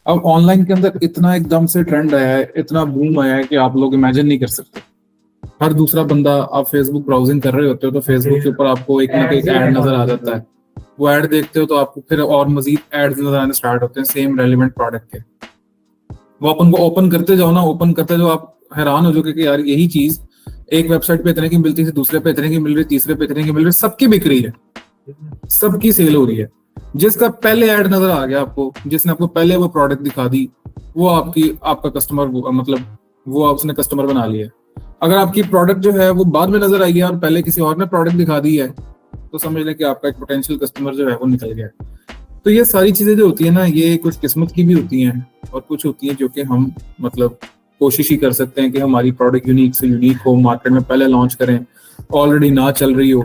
अब ऑनलाइन के अंदर इतना एकदम से ट्रेंड आया है, इतना बूम आया है कि आप लोग इमेजिन नहीं कर सकते। हर दूसरा बंदा, आप फेसबुक ब्राउजिंग कर रहे होते हो तो फेसबुक के ऊपर आपको एक ना एक ऐड नजर आ जाता है। वो ऐड देखते हो तो आपको फिर और मजीद एड्स नजर आने स्टार्ट होते हैं सेम रेलिवेंट प्रोडक्ट के। वो अपन को ओपन करते जाओ ना, ओपन करते जाओ, आप हैरान हो जाओगे कि यार यही चीज एक वेबसाइट पे इतने की मिलती थी, दूसरे पे इतने की मिल रही, तीसरे पे इतने की मिल रही, सबकी बिक रही है, सबकी सेल हो रही है। जिसका पहले ऐड नजर आ गया आपको, जिसने आपको पहले वो प्रोडक्ट दिखा दी, वो आपका कस्टमर, मतलब वो उसने कस्टमर बना लिया। अगर आपकी प्रोडक्ट जो है वो बाद में नजर आई है और पहले किसी और ने प्रोडक्ट दिखा दी है, तो समझ लें कि आपका एक पोटेंशियल कस्टमर जो है वो निकल गया। तो ये सारी चीजें जो होती है ना, ये कुछ किस्मत की भी होती हैं और कुछ होती हैं जो कि हम मतलब कोशिश ही कर सकते हैं कि हमारी प्रोडक्ट यूनिक से यूनिक हो, मार्केट में पहले लॉन्च करें, ऑलरेडी ना चल रही हो।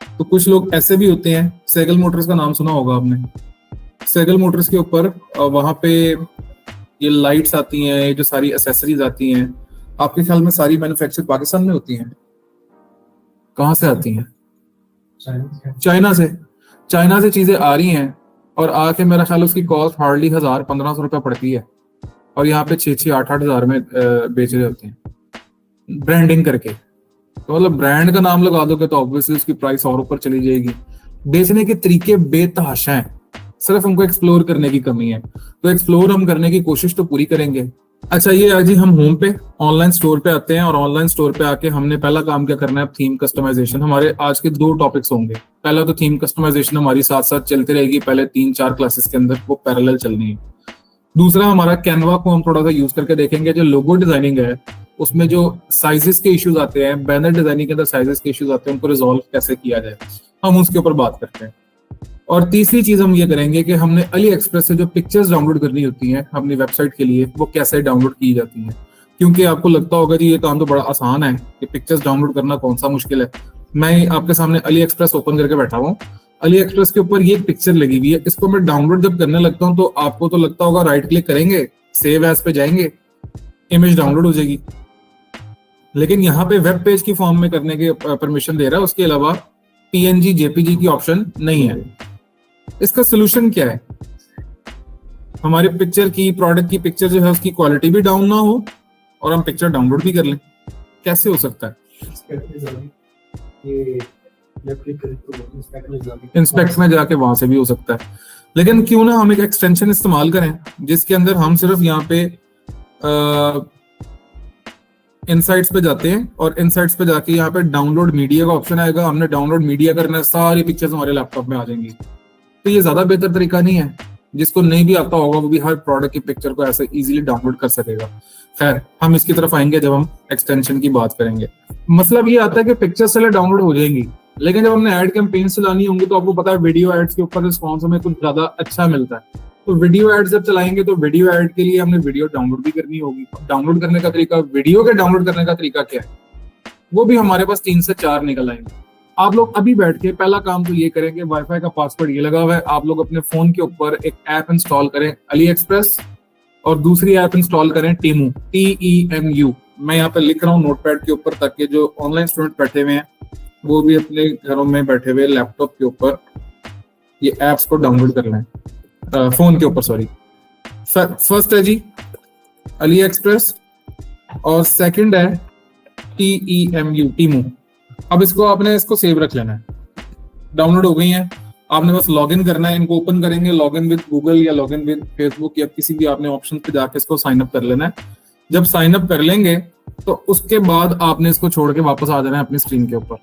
तो कुछ लोग ऐसे भी होते हैं, सेगल मोटर्स का नाम सुना होगा आपने। सेगल मोटर्स के ऊपर वहां पे ये लाइट्स आती हैं, जो सारी एसेसरीज आती हैं, आपके ख्याल में सारी मैन्युफैक्चर पाकिस्तान में होती हैं? कहाँ से आती हैं? चाइना से। चाइना से चीजें आ रही हैं और आके मेरा ख्याल उसकी कॉस्ट हार्डली 1000-1500 पड़ती है, और यहाँ पे 6-8 हजार में बेच रहे होते हैं ब्रांडिंग करके। तो मतलब ब्रांड का नाम लगा दोगे तो ऑब्वियसली उसकी प्राइस और ऊपर चली जाएगी। बेचने के तरीके बेतहाशा हैं, सिर्फ हमको एक्सप्लोर करने की कमी है। तो एक्सप्लोर हम करने की कोशिश तो पूरी करेंगे। अच्छा, ये आज ही हम होम पे ऑनलाइन स्टोर पे आते हैं, और ऑनलाइन स्टोर पे आके हमने पहला काम क्या करना है, थीम कस्टमाइजेशन। हमारे आज के 2 टॉपिक्स होंगे। पहला तो थीम कस्टमाइजेशन हमारी साथ साथ चलती रहेगी, पहले 3-4 क्लासेस के अंदर वो पैरेलल चलनी है। दूसरा, हमारा कैनवा को हम थोड़ा सा यूज करके देखेंगे। जो लोगो डिजाइनिंग है उसमें जो साइजेस के इश्यूज आते हैं, बैनर डिजाइनिंग के अंदर साइजेस के इश्यूज आते हैं, उनको रिजॉल्व कैसे किया जाए, हम उसके ऊपर बात करते हैं। और तीसरी चीज हम ये करेंगे कि हमने अली एक्सप्रेस से जो पिक्चर्स डाउनलोड करनी होती हैं अपनी वेबसाइट के लिए, वो कैसे डाउनलोड की जाती हैं। क्योंकि आपको लगता होगा जी ये काम तो बड़ा आसान है, कि पिक्चर्स डाउनलोड करना कौन सा मुश्किल है। मैं आपके सामने अली एक्सप्रेस ओपन करके बैठा हुआ हूँ। अली एक्सप्रेस के ऊपर ये पिक्चर लगी हुई है, इसको मैं डाउनलोड जब करने लगता हूँ तो आपको तो लगता होगा राइट क्लिक करेंगे, सेव एज पे जाएंगे, इमेज डाउनलोड हो जाएगी। लेकिन यहाँ पे वेब पेज की फॉर्म में करने के परमिशन दे रहा है, उसके अलावा पीएनजी जेपीजी की ऑप्शन नहीं है। इसका सोल्यूशन क्या है? हमारी पिक्चर की, प्रोडक्ट की पिक्चर जो है उसकी क्वालिटी भी डाउन ना हो और हम पिक्चर डाउनलोड भी कर लें। कैसे हो सकता है? इंस्पेक्ट में जाके वहां से भी हो सकता है। लेकिन क्यों ना हम एक एक्सटेंशन इस्तेमाल करें जिसके अंदर हम सिर्फ यहाँ पे इनसाइट्स पे जाते हैं, और इनसाइट्स पे जाके यहाँ पे डाउनलोड मीडिया का ऑप्शन आएगा। हमने डाउनलोड मीडिया करना है, सारी पिक्चर्स हमारे लैपटॉप में आ जाएंगी। तो ये ज्यादा बेहतर तरीका नहीं है? जिसको नहीं भी आता होगा वो भी हर प्रोडक्ट की पिक्चर को ऐसे इजीली डाउनलोड कर सकेगा। खैर, हम इसकी तरफ आएंगे जब हम एक्सटेंशन की बात करेंगे। मतलब ये आता है कि पिक्चर्स चले डाउनलोड हो जाएंगी, लेकिन जब हमने ऐड कैंपेन चलानी होंगी तो आपको पता है वीडियो एड्स के ऊपर रिस्पॉन्स हमें कुछ ज्यादा अच्छा मिलता है। तो वीडियो एड जब चलाएंगे तो वीडियो एड के लिए हमने वीडियो डाउनलोड भी करनी होगी। डाउनलोड करने का तरीका, वीडियो के डाउनलोड करने का तरीका क्या है, वो भी हमारे पास 3 से 4 निकल आएंगे। आप लोग अभी बैठ के पहला काम तो ये करेंगे, वाईफाई का पासवर्ड ये लगा हुआ है, आप लोग अपने फोन के ऊपर एक ऐप इंस्टॉल करें अली एक्सप्रेस, और दूसरी ऐप इंस्टॉल करें टीमू, TEMU। मैं यहाँ पे लिख रहा हूँ नोटपैड के ऊपर, ताकि जो ऑनलाइन स्टूडेंट बैठे हुए हैं वो भी अपने घरों में बैठे हुए लैपटॉप के ऊपर ये ऐप्स को डाउनलोड कर लें, फोन के ऊपर, सॉरी। फर्स्ट है जी अली एक्सप्रेस, और सेकंड है TEMU, टीमू। अब इसको सेव रख लेना है। डाउनलोड हो गई है, आपने बस लॉगिन करना है। इनको ओपन करेंगे, लॉगिन विद गूगल या लॉगिन विद फेसबुक या किसी भी आपने ऑप्शन पे जाके इसको साइन अप कर लेना है। जब साइन अप कर लेंगे तो उसके बाद आपने इसको छोड़ के वापस आ जाना है अपनी स्क्रीन के ऊपर।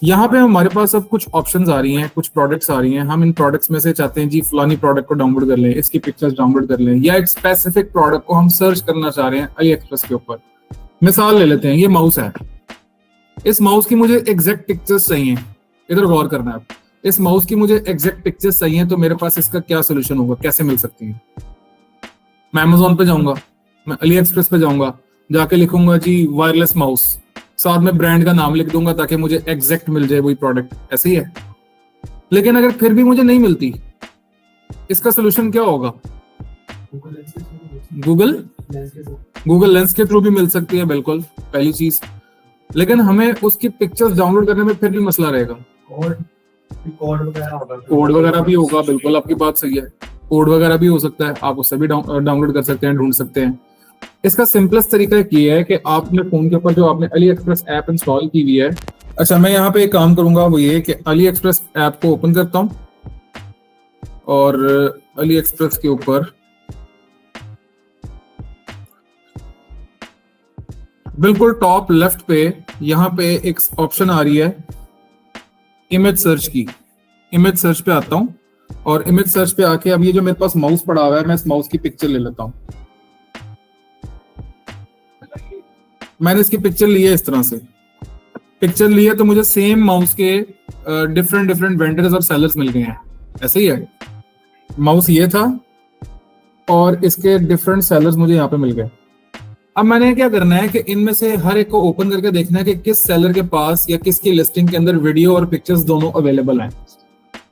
यहाँ पे हमारे पास अब कुछ ऑप्शंस आ रही हैं, कुछ प्रोडक्ट्स आ रही हैं। हम इन प्रोडक्ट्स में से चाहते हैं जी फलानी प्रोडक्ट को डाउनलोड कर लें, इसकी पिक्चर्स डाउनलोड कर लें, या एक स्पेसिफिक प्रोडक्ट को हम सर्च करना चाह रहे हैं अली एक्सप्रेस के ऊपर। मिसाल ले लेते हैं, ये माउस है, इस माउस की मुझे एग्जैक्ट पिक्चर्स चाहिए। इधर गौर करना है आप, इस माउस की मुझे एग्जैक्ट पिक्चर्स चाहिए, तो मेरे पास इसका क्या सोल्यूशन होगा, कैसे मिल सकती है? मैं अमेजोन पे जाऊंगा, मैं अली एक्सप्रेस पे जाऊंगा, जाके लिखूंगा जी वायरलेस माउस, साथ में ब्रांड का नाम लिख दूंगा ताकि मुझे एग्जैक्ट मिल जाए वही प्रोडक्ट। ऐसे ही है। लेकिन अगर फिर भी मुझे नहीं मिलती, इसका सोल्यूशन क्या होगा? गूगल लेंस के थ्रू भी मिल सकती है, बिल्कुल पहली चीज। लेकिन हमें उसकी पिक्चर्स डाउनलोड करने में फिर भी मसला रहेगा। कोड वगैरह भी होगा, बिल्कुल आपकी बात सही है। कोड वगैरह भी हो सकता है, आप उससे भी डाउनलोड कर सकते हैं, ढूंढ सकते हैं। इसका सिंपलेस्ट तरीका ये है कि आप अपने फोन के ऊपर जो आपने अली एक्सप्रेस ऐप इंस्टॉल की हुई है, अच्छा मैं यहाँ पे एक काम करूंगा, वो ये कि अली एक्सप्रेस ऐप को ओपन करता हूँ और अली एक्सप्रेस के ऊपर बिल्कुल टॉप लेफ्ट पे यहाँ पे एक ऑप्शन आ रही है इमेज सर्च की। इमेज सर्च पे आता हूँ और इमेज सर्च पे आके अब ये जो मेरे पास माउस पड़ा हुआ है, मैं इस माउस की पिक्चर ले लेता हूँ। मैंने इसकी पिक्चर ली है, इस तरह से पिक्चर ली है, तो मुझे सेम माउस के डिफरेंट डिफरेंट वेंडर्स और सेलर्स मिल गए हैं। ऐसे ही है, माउस ये था और इसके डिफरेंट सेलर्स मुझे यहाँ पे मिल गए। अब मैंने क्या करना है कि इनमें से हर एक को ओपन करके देखना है कि किस सेलर के पास या किसकी लिस्टिंग के अंदर वीडियो और पिक्चर्स दोनों अवेलेबल हैं।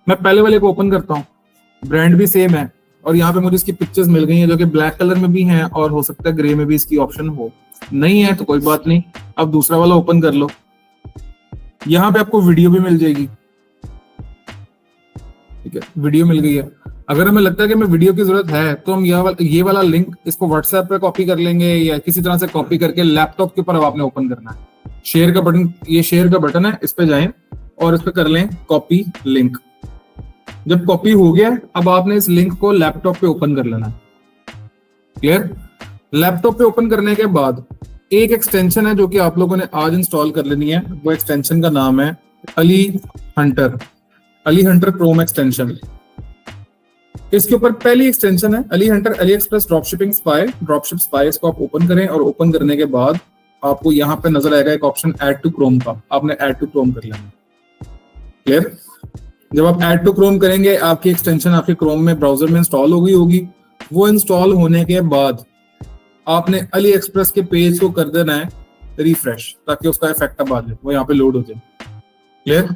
मैं पहले वाले को ओपन करता हूँ, ब्रांड भी सेम है और यहाँ पे मुझे इसकी पिक्चर्स मिल गई हैं जो कि ब्लैक कलर में भी हैं और हो सकता है ग्रे में भी इसकी ऑप्शन हो। नहीं है तो कोई बात नहीं, अब दूसरा वाला ओपन कर लो, यहाँ पे आपको वीडियो भी मिल जाएगी। ठीक है, वीडियो मिल गई है। अगर हमें लगता है कि हमें वीडियो की जरूरत है तो हम ये वाला लिंक इसको व्हाट्सएप पे कॉपी कर लेंगे या किसी तरह से कॉपी करके लैपटॉप के ऊपर अब आपने ओपन करना है। शेयर का बटन, ये शेयर का बटन है, इस पे जाएं और इस पे कर लें कॉपी लिंक। जब कॉपी हो गया, अब आपने इस लिंक को लैपटॉप पे ओपन कर लेना। क्लियर? लैपटॉप पे ओपन करने के बाद एक एक्सटेंशन है जो कि आप लोगों ने आज इंस्टॉल कर लेनी है। वो एक्सटेंशन का नाम है Ali Hunter, Ali Hunter Chrome extension. इसके ऊपर पहली एक्सटेंशन है Ali Hunter Ali express dropshipping spy, dropship spy. इसको आप ओपन करें और ओपन करने के बाद आपको यहाँ पे नजर आएगा एक ऑप्शन ऐड टू क्रोम का, आपने ऐड टू क्रोम कर लेना। क्लियर? जब आप ऐड टू क्रोम करेंगे, आपकी एक्सटेंशन आपके क्रोम में ब्राउजर में इंस्टॉल हो गई होगी। वो इंस्टॉल होने के बाद आपने अली एक्सप्रेस के पेज को कर देना है रिफ्रेश, ताकि उसका इफेक्ट अब आ जाए, वो यहाँ पे लोड हो जाए। क्लियर?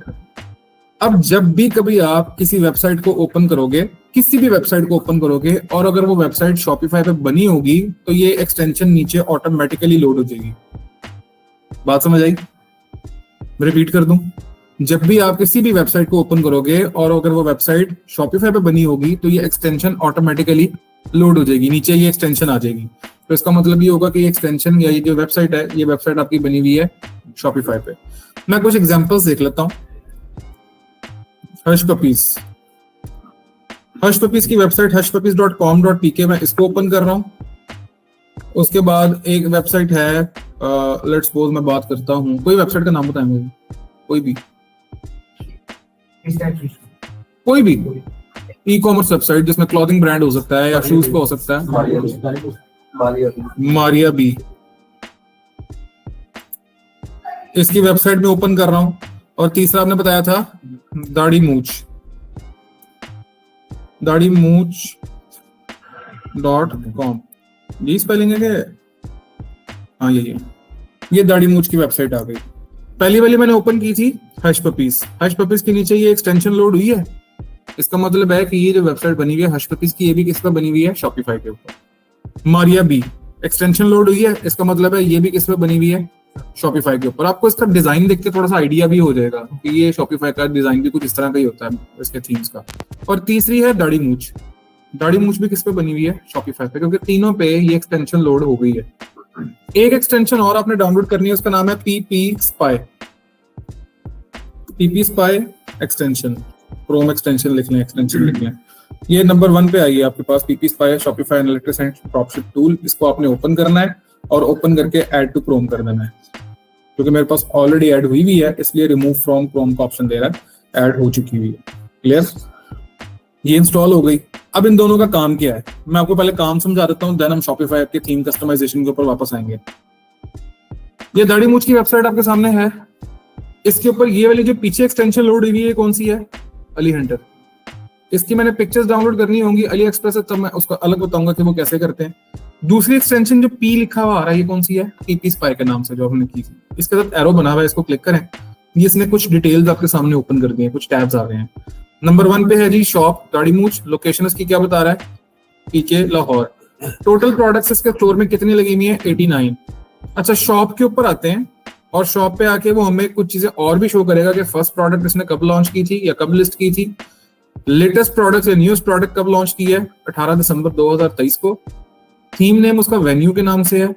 अब जब भी कभी आप किसी वेबसाइट को ओपन करोगे, किसी भी वेबसाइट को ओपन करोगे और अगर वो वेबसाइट शॉपिफाई पे बनी होगी तो ये एक्सटेंशन नीचे ऑटोमेटिकली लोड हो जाएगी। बात समझ आई? रिपीट कर दूं, जब भी आप किसी भी वेबसाइट को ओपन करोगे और अगर वो वेबसाइट शॉपिफाई पे बनी होगी तो ये एक्सटेंशन ऑटोमेटिकली लोड हो जाएगी, नीचे ये एक्सटेंशन आ जाएगी। तो इसका मतलब ये होगा कि ये एक्सटेंशन या ये जो वेबसाइट है, ये वेबसाइट आपकी बनी हुई है शॉपिफाई पे। मैं कुछ एग्जांपल्स देख लेता हूँ। हश पपीज, हश पपीज की वेबसाइट hushpuppies.com.pk, मैं इसको ओपन कर रहा हूँ। उसके बाद एक वेबसाइट है, लेट्स सपोज मैं बात करता हूँ, कोई वेबसाइट का नाम बताएं मुझे, कोई भी ई कॉमर्स वेबसाइट जिसमें क्लॉथिंग ब्रांड हो सकता है या शूज का हो सकता है। मारिया बी, इसकी वेबसाइट में ओपन कर रहा हूं। और तीसरा आपने बताया था दाढ़ी मूछ, दाढ़ी मूछ .com, ये स्पेलिंग है क्या? हाँ ये दाढ़ी मूछ की वेबसाइट आ गई। पहली वाली मैंने ओपन की थी हश पपीज, हश पपीज के नीचे ये एक्सटेंशन लोड हुई है। इसका मतलब है कि ये जो वेबसाइट बनी हुई है हश पपीज की, ये भी किस पर बनी हुई है? शॉपिफाई के ऊपर। मारिया बी एक्सटेंशन लोड हुई है, इसका मतलब है ये भी किस पे बनी हुई है? शॉपिफाई के ऊपर। आपको इसका डिजाइन देख के थोड़ा सा आइडिया भी हो जाएगा कि ये शॉपिफाई का डिजाइन भी कुछ इस तरह का ही होता है इसके थीम्स का। और तीसरी है दाढ़ी मूछ, दाढ़ी मूछ भी किस पे बनी हुई है? शॉपिफाई पे, क्योंकि तीनों पे ये एक्सटेंशन लोड हो गई है। एक एक्सटेंशन और आपने डाउनलोड करनी है, उसका नाम है PP spy, PP spy extension, Chrome extension लिख लें, एक्सटेंशन लिख लें। ये नंबर 1 पे आई है आपके पास, PP spy Shopify analytics and dropship tool. इसको आपने ओपन करना है और ओपन करके ऐड टू क्रोम कर देना है, क्योंकि मेरे पास ऑलरेडी ऐड हुई हुई है, इसलिए रिमूव फ्रॉम क्रोम का ऑप्शन दे रहा है, ऐड हो चुकी हुई है। क्लियर? ये इंस्टॉल हो गई। अब इन दोनों का काम क्या है, मैं आपको पहले काम समझा देता हूँ, देन हम शॉपिफाई के थीम कस्टमाइजेशन के ऊपर वापस आएंगे। ये दाढ़ी मूछ की वेबसाइट आपके सामने है। इसके ऊपर ये वाली जो पीछे एक्सटेंशन लोड हुई है, कौन सी है? अली हंटर। इसकी मैंने पिक्चर्स डाउनलोड करनी होंगी अली एक्सप्रेस से, तब मैं उसका अलग बताऊंगा कि वो कैसे करते हैं। दूसरी एक्सटेंशन जो पी लिखा हुआ आ रहा है, ये कौन सी है? पीपी स्पाई के नाम से जो हमने की थी। इसके साथ एरो बना हुआ है, इसको क्लिक करें। ये इसने कुछ डिटेल्स आपके सामने ओपन कर दिए, कुछ टैब्स आ रहे हैं। नंबर 1 पे है जी शॉप दाढ़ी मूछ। लोकेशन इसकी क्या बता रहा है? पीके लाहौर। टोटल प्रोडक्ट्स इसके स्टोर में कितनी लगी हुई है? 89। अच्छा, शॉप के ऊपर आते हैं और शॉप पे आके वो हमें कुछ चीजें और भी शो करेगा कि फर्स्ट प्रोडक्ट इसने कब लॉन्च की थी या कब लिस्ट की थी। लेटेस्ट प्रोडक्ट या न्यूस्ट प्रोडक्ट कब लॉन्च की है? 18 दिसंबर 2023 को। थीम नेम उसका वेन्यू के नाम से है,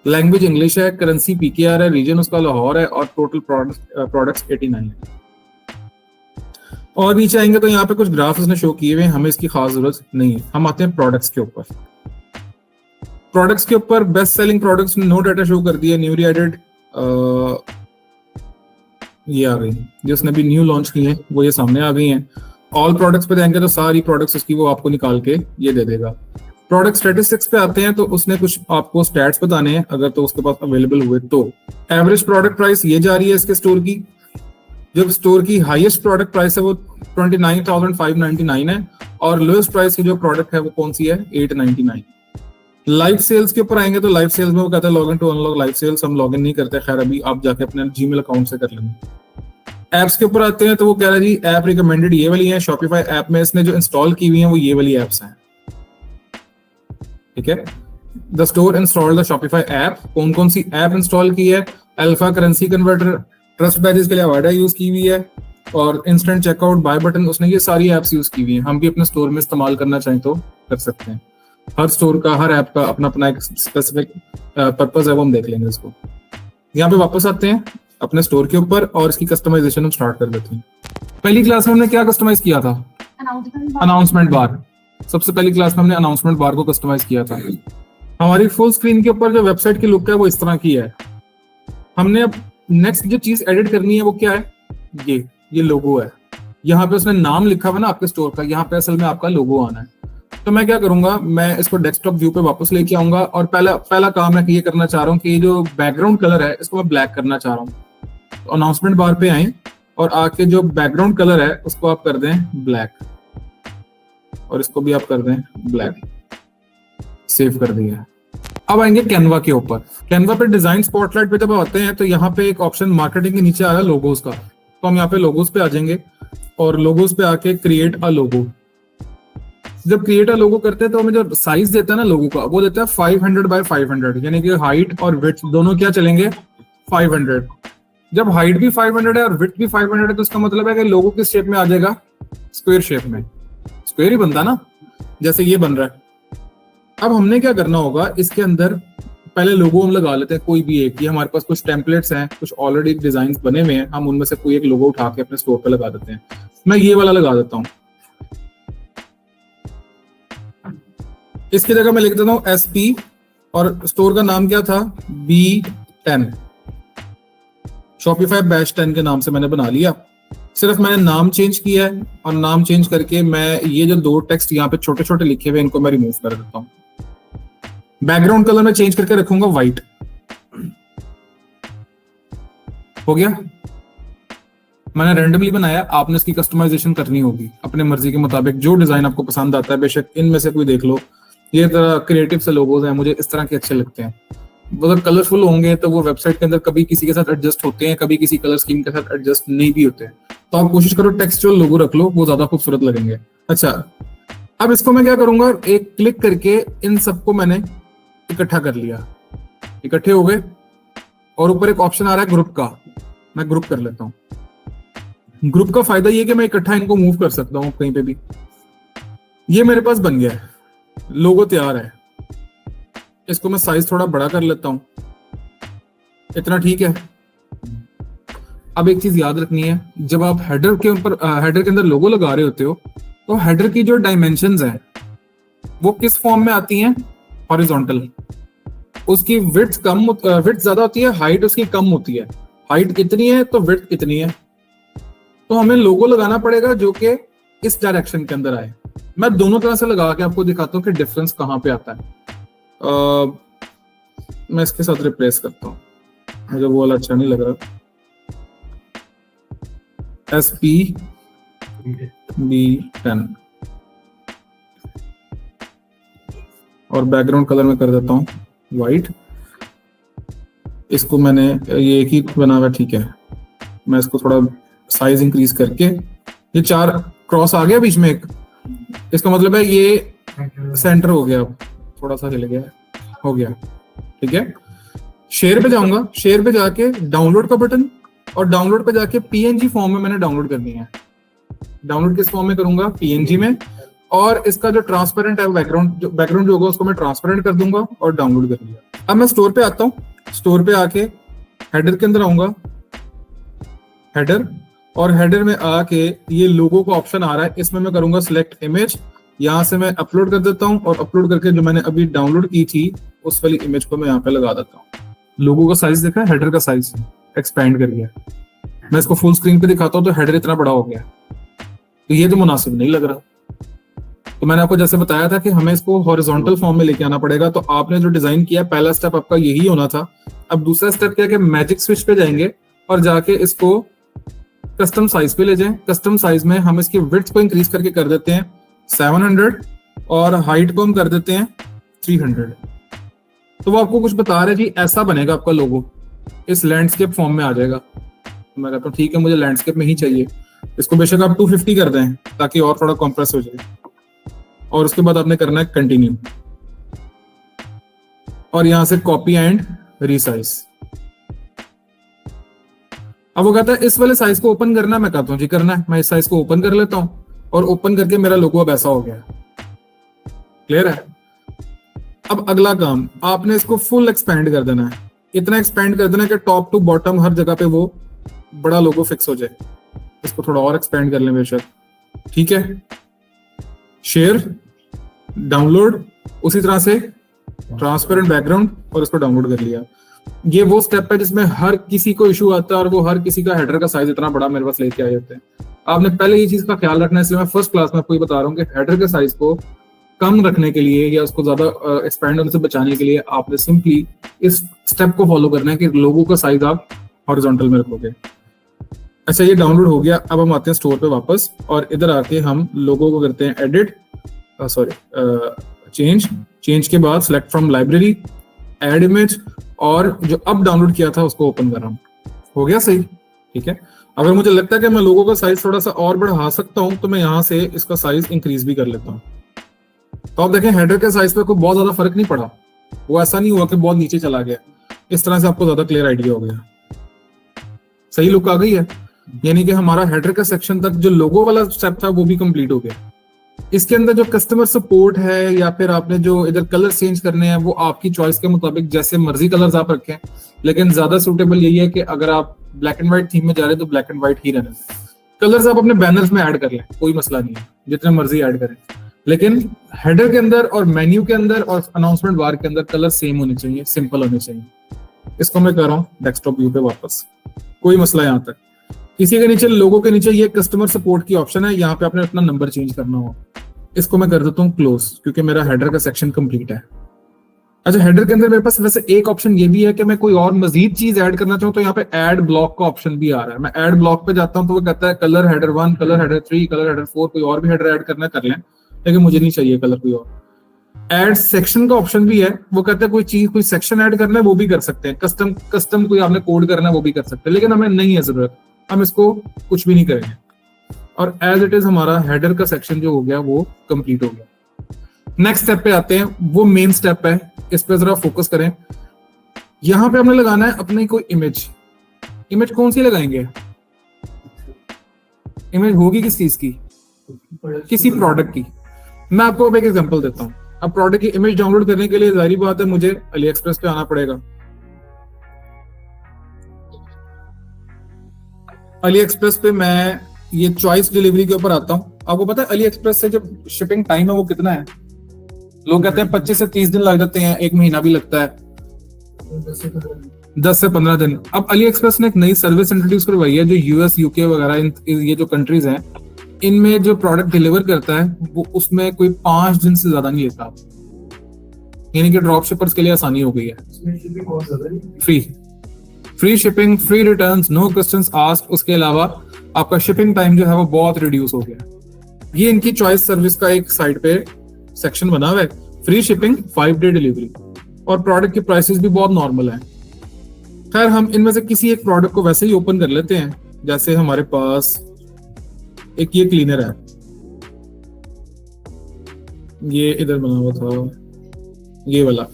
लैंग्वेज इंग्लिश है, करेंसी पीकेआर है, रीजन उसका लाहौर है और टोटल प्रोडक्ट्स 89 है। और नीचे आएंगे तो यहाँ पे कुछ ग्राफ उसने शो किए हुए हैं, हमें इसकी खास जरूरत नहीं है। हम आते हैं प्रोडक्ट्स के ऊपर। प्रोडक्ट्स के ऊपर बेस्ट सेलिंग प्रोडक्ट्स में नो डाटा शो कर दिया, न्यूली एडेड ये आ गई, जो उसने भी न्यू लॉन्च की है वो ये सामने आ गई हैं। ऑल प्रोडक्ट्स पे जाएंगे तो सारी प्रोडक्ट्स उसकी वो आपको निकाल के ये दे देगा। प्रोडक्ट स्टैटिस्टिक्स पे आते हैं तो उसने कुछ आपको स्टैट्स बताने हैं अगर तो उसके पास अवेलेबल हुए तो। एवरेज प्रोडक्ट प्राइस ये जा रही है इसके स्टोर की, जब स्टोर की हाईएस्ट प्रोडक्ट प्राइस है वो 29,599 है और लोएस्ट प्राइस की जो प्रोडक्ट है वो कौन सी है? 899। लाइव सेल्स के ऊपर आएंगे तो लाइव सेल्स में वो कहता है log in to unlock live sales, हम लॉग इन नहीं करते, खैर अभी आप जाके अपने जीमेल अकाउंट से कर लेंगे। एप्स के ऊपर आते हैं तो वो कह रहा है जी ऐप रिकमेंडेड ये वाली है, शॉपिफाई ऐप में इसने जो इंस्टॉल की हुई है वो ये वाली एप्स हैं, ठीक है। The store install the Shopify app, कौन कौन सी ऐप इंस्टॉल की है? अल्फा करेंसी कन्वर्टर, ट्रस्ट बैरिज के लिए अवाडा यूज की हुई है और इंस्टेंट चेकआउट, बाय बटन, उसने ये सारी एप्स यूज की हुई है। हम भी अपने स्टोर में इस्तेमाल करना चाहें तो कर सकते हैं। हर स्टोर का हर ऐप का अपना अपना एक स्पेसिफिक पर्पस है, वो हम देख लेंगे इसको। यहाँ पे वापस आते हैं अपने स्टोर के ऊपर और इसकी कस्टमाइजेशन हम स्टार्ट कर देते हैं। पहली क्लास में हमने क्या कस्टमाइज किया था? अनाउंसमेंट बार। सबसे पहली क्लास में हमने अनाउंसमेंट बार को कस्टमाइज किया था। हमारी फुल स्क्रीन के ऊपर जो वेबसाइट की लुक है वो इस तरह की है। हमने अब नेक्स्ट जो चीज एडिट करनी है वो क्या है? ये लोगो है। यहाँ पे उसने नाम लिखा हुआ ना आपके स्टोर का, यहाँ पे असल में आपका लोगो आना है। तो मैं क्या करूंगा, मैं इसको डेस्कटॉप व्यू पे वापस लेके आऊंगा और पहला काम मैं ये करना चाह रहा हूँ कि जो बैकग्राउंड कलर है इसको मैं ब्लैक करना चाह रहा हूँ। तो अनाउंसमेंट बार पे आए और आके जो बैकग्राउंड कलर है उसको आप कर दें ब्लैक और इसको भी आप कर दें ब्लैक। सेव कर दिया। अब आएंगे कैनवा के ऊपर। कैनवा पे डिजाइन स्पॉटलाइट पे जब आते हैं तो यहाँ पे एक ऑप्शन मार्केटिंग के नीचे आ रहा है लोगोस का, तो हम यहाँ पे लोगोस पे आ जाएंगे और लोगोस पे आके क्रिएट अ लोगो। जब क्रिएट अ लोगो करते हैं तो हमें जो साइज देता है ना लोगो का वो देता है 500 बाय 500, यानी कि हाइट और विड्थ दोनों क्या चलेंगे? 500। जब हाइट भी 500 है और विड्थ भी 500 है तो इसका मतलब है कि लोगो किस शेप में आ जाएगा? स्क्वायर शेप में। स्क्वायर ही बनता ना, जैसे ये बन रहा है। अब हमने क्या करना होगा, इसके अंदर पहले लोगो हम लगा लेते हैं कोई भी एक। ये हमारे पास कुछ टेम्पलेट्स हैं, कुछ ऑलरेडी डिजाइन बने हुए हैं, हम उनमें से कोई एक लोगो उठा के अपने स्टोर पे लगा देते हैं। मैं ये वाला लगा देता हूँ। इसकी जगह मैं लिख देता हूँ SP और स्टोर का नाम क्या था? B10। शॉपिफाई बैच 10 के नाम से मैंने बना लिया। सिर्फ मैंने नाम चेंज किया है और नाम चेंज करके मैं ये जो दो टेक्स्ट यहाँ पे छोटे छोटे लिखे हुए इनको मैं रिमूव कर देता हूँ। बैकग्राउंड कलर में चेंज करके रखूंगा व्हाइट। हो गया। मैंने रैंडमली बनाया, आपने इसकी कस्टमाइजेशन करनी होगी अपने मर्जी के मुताबिक, जो डिजाइन आपको पसंद आता है। बेशक इनमें से कोई देख लो, ये तरह क्रिएटिव से लोगोज हैं, मुझे इस तरह के अच्छे लगते हैं। अगर कलरफुल होंगे तो वो वेबसाइट के अंदर कभी किसी के साथ एडजस्ट होते हैं, कभी किसी कलर स्कीम के साथ एडजस्ट नहीं भी होते हैं। तो आप कोशिश करो टेक्सचुअल लोगो रख लो, वो ज्यादा खूबसूरत लगेंगे। अच्छा, अब इसको मैं क्या करूंगा, एक क्लिक करके इन सबको मैंने इकट्ठा कर लिया। इकट्ठे हो गए और ऊपर एक ऑप्शन आ रहा है ग्रुप का, मैं ग्रुप कर लेता हूँ। ग्रुप का फायदा ये कि मैं इकट्ठा इनको मूव कर सकता हूँ कहीं पे भी। ये मेरे पास बन गया है, लोगो तैयार है। इसको मैं साइज थोड़ा बड़ा कर लेता हूं, इतना ठीक है। अब एक चीज याद रखनी है, जब आप हेडर के ऊपर हेडर के अंदर लोगो लगा रहे होते हो तो हेडर की जो डायमेंशंस हैं वो किस फॉर्म में आती हैं? हॉरिजॉन्टल। उसकी विड्थ ज्यादा होती है, हाइट उसकी कम होती है। हाइट इतनी है तो विड्थ इतनी है। तो हमें लोगो लगाना पड़ेगा जो कि इस डायरेक्शन के अंदर आए। मैं दोनों तरह से लगा के आपको दिखाता हूँ कि डिफरेंस कहाँ पे आता है। मैं इसके साथ रिप्लेस करता हूँ, मुझे वो वाला अच्छा नहीं लग रहा। SPB10 और बैकग्राउंड कलर में कर देता हूँ व्हाइट। इसको मैंने ये एक ही बना हुआ, ठीक है। मैं इसको थोड़ा साइज इंक्रीज करके, ये 4 क्रॉस आ गया बीच में एक, इसका मतलब है ये सेंटर हो गया। अब थोड़ा सा हिल गया, हो गया, ठीक है। शेयर पे जाऊंगा, शेयर पे जाके डाउनलोड का बटन, और डाउनलोड पे जाके PNG फॉर्म में मैंने डाउनलोड करनी है। डाउनलोड किस फॉर्म में करूंगा, पीएनजी में, और इसका जो ट्रांसपेरेंट है बैकग्राउंड जो होगा उसको मैं ट्रांसपेरेंट कर दूंगा और डाउनलोड कर लिया। अब मैं स्टोर पे आता हूँ, स्टोर पे आके हेडर के अंदर आऊंगा, हेडर, और हेडर में आके ये लोगो का ऑप्शन आ रहा है, इसमें मैं करूंगा सिलेक्ट इमेज, यहाँ से मैं अपलोड कर देता हूँ और अपलोड करके जो मैंने अभी डाउनलोड की थी उस वाली इमेज को मैं यहाँ पे लगा देता हूँ। लोगो का साइज देखा, हेडर का साइज एक्सपैंड कर गया। मैं इसको फुल स्क्रीन पे दिखाता हूँ तो हेडर इतना बड़ा हो गया, तो ये तो मुनासिब नहीं लग रहा। तो मैंने आपको जैसे बताया था कि हमें इसको हॉरिजॉन्टल फॉर्म में लेके आना पड़ेगा, तो आपने जो डिजाइन किया पहला स्टेप आपका यही होना था। अब दूसरा स्टेप क्या है कि मैजिक स्विच पे जाएंगे और जाके इसको कस्टम साइज पे ले जाएं। कस्टम साइज में हम इसकी विड्थ को इंक्रीज करके कर देते हैं 700 और हाइट को हम कर देते हैं 300। तो वो आपको कुछ बता रहे जी ऐसा बनेगा आपका लोगो, इस लैंडस्केप फॉर्म में आ जाएगा। तो मैं कहता हूँ ठीक है, मुझे लैंडस्केप में ही चाहिए। इसको बेशक आप 250 कर दें ताकि और थोड़ा कॉम्प्रेस हो जाए, और उसके बाद आपने करना है कंटिन्यू, और यहां से कॉपी एंड रीसाइज। अब वो कहता है इस वाले साइज को ओपन करना है, मैं कहता हूँ जी करना है, मैं इस साइज को ओपन कर लेता हूं, और ओपन करके मेरा लोगो अब ऐसा हो गया। क्लियर है? अब अगला काम, आपने इसको फुल एक्सपेंड कर देना है, इतना एक्सपेंड कर देना है कि टॉप टू बॉटम हर जगह पे वो बड़ा लोगो फिक्स हो जाए। इसको थोड़ा और एक्सपेंड कर लें बेशक, ठीक है। शेयर, डाउनलोड, उसी तरह से ट्रांसपेरेंट बैकग्राउंड, और इसको डाउनलोड कर लिया। ये वो स्टेप है जिसमें हर किसी को इशू आता है और वो हर किसी का हेडर का साइज इतना बड़ा मेरे पास लेके आए होते हैं। आपने पहले ये चीज का ख्याल रखना है, इसलिए मैं फर्स्ट क्लास में आपको ये बता रहा हूँ कि हेडर के साइज को कम रखने के लिए या उसको ज्यादा एक्सपेंड होने से बचाने के लिए आपने सिंपली इस स्टेप को फॉलो करना है कि लोगों का साइज आप हॉरिजॉन्टल में रखोगे। अच्छा, ये डाउनलोड हो गया। अब हम आते हैं स्टोर पे वापस, और इधर आके हम लोगों को करते हैं एडिट, चेंज के बाद select from library, add image, और जो अब डाउनलोड किया था उसको ओपन कर रहा हूं। हो गया सही, ठीक है। अगर मुझे लगता है कि मैं लोगों का साइज थोड़ा सा और बढ़ा सकता हूं तो मैं यहां से इसका साइज इंक्रीज भी कर लेता हूं। तो आप देखें हेडर के साइज पे कोई बहुत ज्यादा फर्क नहीं पड़ा, वो ऐसा नहीं हुआ कि बहुत नीचे चला गया। इस तरह से आपको ज्यादा क्लियर आइडिया हो गया, सही लुक आ गई है। यानी कि हमारा हेडर का सेक्शन तक जो लोगो वाला स्टेप था वो भी कंप्लीट हो गया। इसके अंदर जो कस्टमर सपोर्ट है या फिर आपने जो इधर कलर चेंज करने हैं वो आपकी चॉइस के मुताबिक जैसे मर्जी कलर्स आप रखें, लेकिन ज्यादा सूटेबल यही है कि अगर आप ब्लैक एंड व्हाइट थीम में जा रहे हैं तो ब्लैक एंड व्हाइट ही रहने दें। कलर्स आप अपने बैनर्स में ऐड कर लें, कोई मसला नहीं है, जितने मर्जी ऐड करें, लेकिन हेडर के अंदर और मेन्यू के अंदर और अनाउंसमेंट बार के अंदर कलर सेम होने चाहिए, सिंपल होने चाहिए। इसको मैं कर रहा हूँ डेस्कटॉप व्यू पे वापस, कोई मसला यहाँ तक। इसी के नीचे लोगो के नीचे ये कस्टमर सपोर्ट की ऑप्शन है, यहाँ पे आपने अपना नंबर चेंज करना हो। इसको मैं कर देता हूँ क्लोज, क्योंकि मेरा हेडर का सेक्शन कंप्लीट है। अच्छा, हेडर के अंदर मेरे पास वैसे एक ऑप्शन ये भी है कि मैं कोई और मजीद चीज ऐड करना चाहूँ तो यहाँ पे ऐड ब्लॉक का ऑप्शन भी आ रहा है। मैं ऐड ब्लॉक पे जाता हूँ तो वो कहता है colour header 1, colour header 3, colour header 4, कोई और भी हेडर ऐड करना कर लें, लेकिन मुझे नहीं चाहिए कलर कोई और। ऐड सेक्शन का ऑप्शन भी है, वो कहता है कोई चीज कोई सेक्शन ऐड करना है वो भी कर सकते हैं, कस्टम कोई आपने कोड करना है वो भी कर सकते हैं, लेकिन हमें नहीं है जरूरत, हम इसको कुछ भी नहीं करेंगे। और एज इट इज हमारा हेडर का सेक्शन जो हो गया वो कंप्लीट हो गया। नेक्स्ट स्टेप पे आते हैं, वो मेन स्टेप है, इस पे जरा फोकस करें। यहां पे हमने लगाना है अपनी कोई इमेज। इमेज कौन सी लगाएंगे? इमेज होगी किस चीज की? किसी प्रोडक्ट की। मैं आपको अब एक एग्जांपल देता हूं। अब प्रोडक्ट की इमेज डाउनलोड करने के लिए जाहिर बात है मुझे अली एक्सप्रेस पे आना पड़ेगा। अली एक्सप्रेस पे मैं ये चॉइस डिलीवरी के ऊपर आता हूँ। आपको पता है अली एक्सप्रेस से जो शिपिंग टाइम है वो कितना है? लोग कहते हैं 25 से 30 दिन लग जाते हैं, एक महीना भी लगता है, 10 से 15 दिन। अब अली एक्सप्रेस ने एक नई सर्विस इंट्रोड्यूस करवाई है जो यूएस, यूके वगैरह ये जो कंट्रीज हैं, इनमें जो प्रोडक्ट डिलीवर करता है वो उसमें कोई 5 दिन से ज्यादा नहीं लेता। यानी कि ड्रॉप शिपर्स के लिए आसानी हो गई है। Free shipping, free returns, no questions asked. उसके अलावा आपका शिपिंग टाइम जो है वो बहुत रिड्यूस हो गया। ये इनकी चॉइस सर्विस का एक साइड पे सेक्शन बना हुआ है, फ्री शिपिंग, 5 डे डिलीवरी, और प्रोडक्ट की प्राइसेस भी बहुत नॉर्मल है। खैर, हम इनमें से किसी एक प्रोडक्ट को वैसे ही ओपन कर लेते हैं। जैसे हमारे पास एक ये क्लीनर है, ये इधर बना हुआ था, ये वाला,